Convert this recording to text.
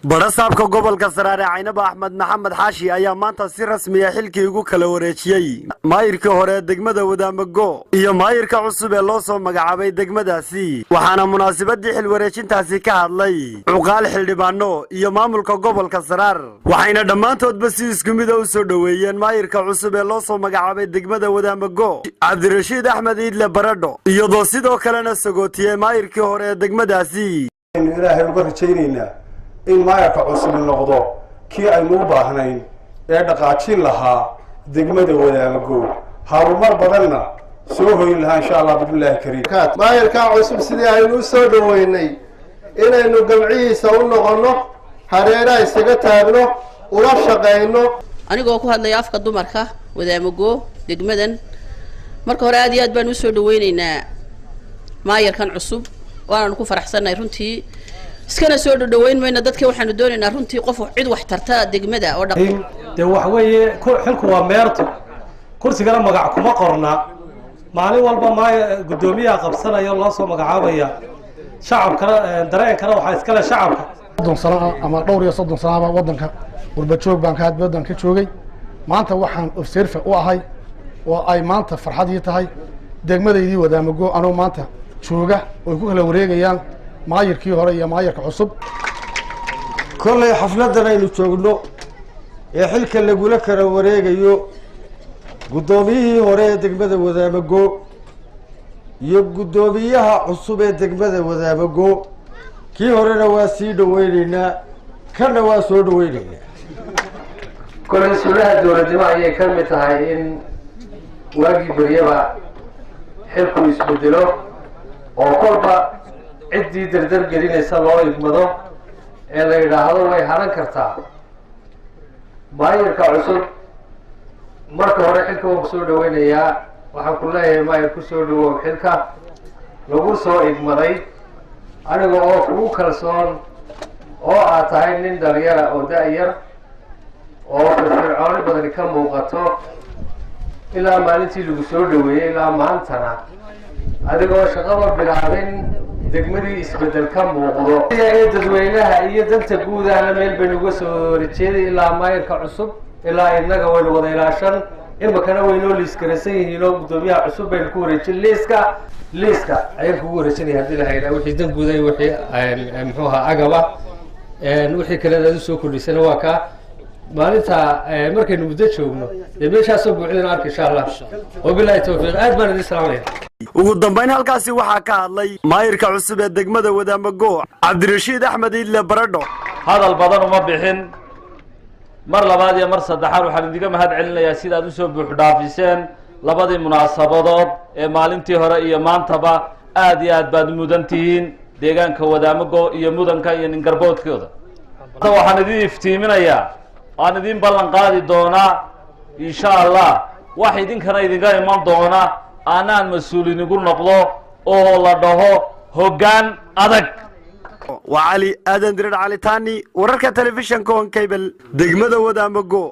badhsaabka gobolka saraar aynaba Axmed Maxamed Xaashi ayaa maanta si rasmi ah xilkii ugu kala wareejiyay maayirka hore degmada wadaamagoo iyo maayirka cusub ee loo soo magacaabay degmadaasi waxaana munaasabadii xil wareejintaasi ka hadlay uqaal xildhibaano iyo maamulka gobolka saraar waxayna dhamaantoodba si isku mid ah u soo dhaweeyeen maayirka cusub ee loo soo magacaabay degmada wadaamagoo Cabdirashiid Axmed Iidle Baradho iyadoo sidoo kalena sagootiyay maayirkii hore ee degmadaasi ilaahay uga rajaynayna in maayirka cusub noqdo kii aynu u baahnayn ee dhaqaajin lahaa degmada wadaamagoo harumar badanna soo hoyin lahaa insha Allah billahi kariim maayirka cusub sidii aynu soo dhaweynay inaynu gamciisa u noqono hareeraha isaga taagno ula shaqeyno anigoo ku hadlay afka dumarka wadaamagoo degmadan marka hore aad iyo aad baan u soo dhaweynaynaa maayirkan cusub waana ku faraxsanahay runtii iskana soo dhaweyn mayna dadka waxaanu doonaynaa runtii qof cid wax tarta degmada oo dhaqan wax weeye xilku waa meerto kursigana magac kuma qorna maalin walba gudoomiyaha qabsanaya loo soo magacaabaya shacabkana dareenkana waxa iska leh shacabka 30 sano ama dhowr iyo 30 sano wadanka warbajoog baan ka hadbadan ka joogay maanta waxaan observe u ahay oo ay maanta farxad ii tahay degmadaydii wadaamagoo anoo maanta jooga oo ku kala wareegayaan maayirkii hore iyo maayirka cusub kollay xafladan aynu joogno ee xilka lagula kala wareegayo gudoomiyihii hore ee degmada wadaamagoo iyo gudoomiyaha cusub ee degmada wadaamagoo kii horena waa sii dhaweynaynaa kana waa soo dhaweynaynaa kollay suulaha dowladnimo ayay ka mid tahay in waagii baryaba xilku isbedelo oo kolba ciddii dardar gelinaysa loo igmado ee la yidhaahdo way haran kartaa maayirka cusub marka hore xilka waan kusoo dhaweynayaa waxaan ku leeyahay maayir kusoo dhawow xilka lagu soo igmaday aniga oo kugu kalsoon oo aad tahay nin dhalinyara oo da-yar oo firfircooni badani ka muuqato ilaa maalintii lagu soo dhaweeyey ilaa maantana adigoo shaqaba bilaabin degmadii isbedel ka muuqdo ee dadweynaha iyo danta guud ahna meel baynu uga soo horjeeday ilaa maayirka cusub ilaa inaga waynu wada ilaashan imakana waynoo liiskarasan yihiin oo gudoomiyaha cusub baynu ku wareejin liiska ayaan kugu wareejinaya haddii la haydhaa wixii dan guud ay wixii muxuu ahaa agaba wixii kale aad usoo kordhisana waa kaa maalinta markaynu muddo joogno dee meeshaasoo buuxdana arka insha Allah wabillahi tawfiiq aad baan idin salaamaya ugu dambeyn halkaasi waxaa ka hadlay maayirka cusub ee degmada wadaamagoo Cabdirashiid Axmed Iidle Baradho hadal badan uma bixin mar labaad iyo mar saddexaad waxaan idinka mahad celinayaa sida aad u soo buux dhaafiseen labadii munaasabadood ee maalintii hore iyo maantaba aad iyo aad baad mudan tihiin deegaanka wadaamagoo iyo mudanka iyo ningarboodkooda waxaan idin iftiiminayaa aan idin ballan qaadi doonaa insha Allah wax idinkana idinka iman doona aanaan mas'uulin igu noqdo oo la dhaho hoggaan adag وعلي آدن درد علي تاني وركة تلفزيون كون كيبل دقمة ودا مقو